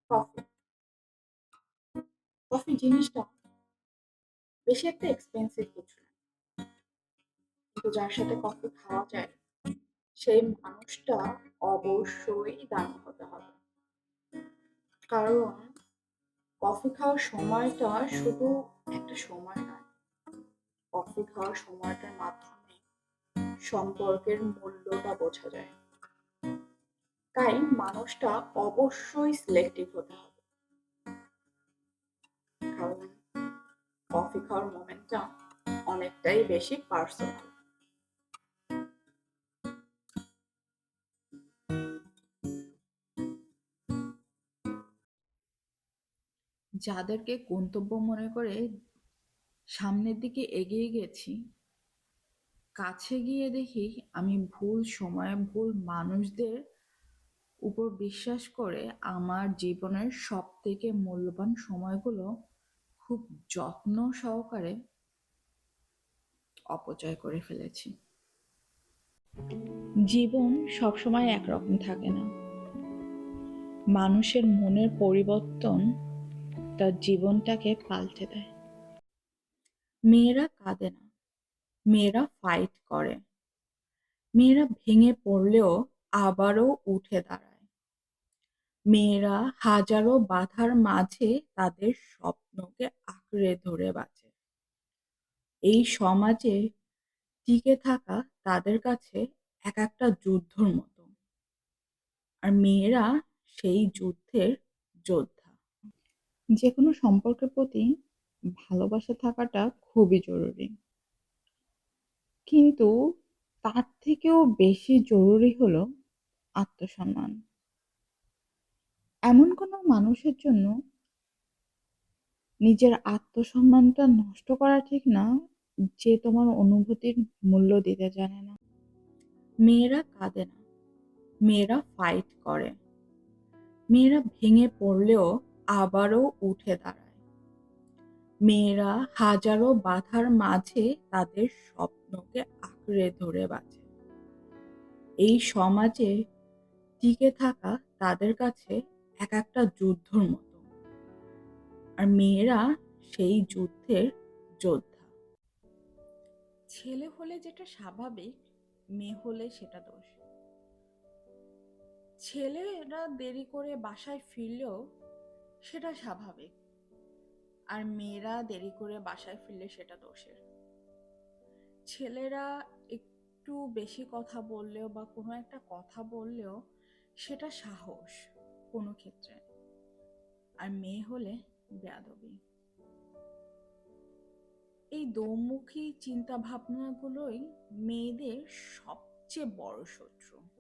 Coffee. Coffee জিনিসটা বেশি একটা এক্সপেন্সিভ কিছু না। কিন্তু যার সাথে কফি খাওয়া যায় সেই মানুষটা অবশ্যই দামি হতে হবে। কারণ কফি খাওয়ার সময়টা শুধু একটা সময় নয়। কফি খাওয়ার সময়টার মাধ্যমে সম্পর্কের মূল্যটা বোঝা যায়। তাই মানুষটা অবশ্যই সিলেক্টিভ হতে হবে। কারণ কফি খাওয়ার মোমেন্টটা অনেকটাই বেশি পার্সোনাল। যাদেরকে গন্তব্য মনে করে সামনের দিকে এগিয়ে গেছি, কাছে গিয়ে দেখি আমি ভুল সময়ে ভুল মানুষদের উপর বিশ্বাস করে আমার জীবনের সব থেকে মূল্যবান সময়গুলো খুব যত্ন সহকারে অপচয় করে ফেলেছি। জীবন সবসময় একরকম থাকে না। মানুষের মনের পরিবর্তন তার জীবনটাকে পাল্টে দেয়। মেয়েরা কাঁদে না, মেয়েরা ফাইট করে। মেয়েরা ভেঙে পড়লেও আবারও উঠে দাঁড়ায়। মেয়েরা হাজারো বাধার মাঝে তাদের স্বপ্নকে আঁকড়ে ধরে বাঁচে। এই সমাজে টিকে থাকা তাদের কাছে এক একটা যুদ্ধর মতো। আর মেয়েরা সেই যুদ্ধের যোদ্ধা। যেকোনো সম্পর্কের প্রতি ভালোবাসা থাকাটা খুবই জরুরি। কিন্তু তার থেকেও বেশি জরুরি হলো আত্মসম্মান। এমন কোনো মানুষের জন্য নিজের আত্মসম্মানটা নষ্ট করা ঠিক না, যে তোমার অনুভূতির মূল্য দিতে জানে না। মেয়েরা কাঁদে না, মেয়েরা ফাইট করে। মেয়েরা ভেঙে পড়লেও আবারও উঠে দাঁড়ায়। মেয়েরা হাজারো বাধার মাঝে তাদের স্বপ্নকে আঁকড়ে ধরে বাঁচে। এই সমাজে টিকে থাকা তাদের কাছে এক একটা যুদ্ধর মতো। আর মেয়েরা সেই যুদ্ধের যোদ্ধা। ছেলে হলে যেটা স্বাভাবিক, মেয়ে হলে সেটা দোষ। ছেলেরা দেরি করে বাসায় ফিরলেও সেটা স্বাভাবিক, আর মেয়েরা দেরি করে বাসায় ফিরলে সেটা দোষের। ছেলেরা একটু বেশি কথা বললেও বা কোনো একটা কথা বললেও সেটা সাহস কোনো ক্ষেত্রে, আর মেয়ে হলে বেয়াদবি। এই দোমুখী চিন্তা ভাবনাগুলোই মেয়েদের সবচেয়ে বড় শত্রু।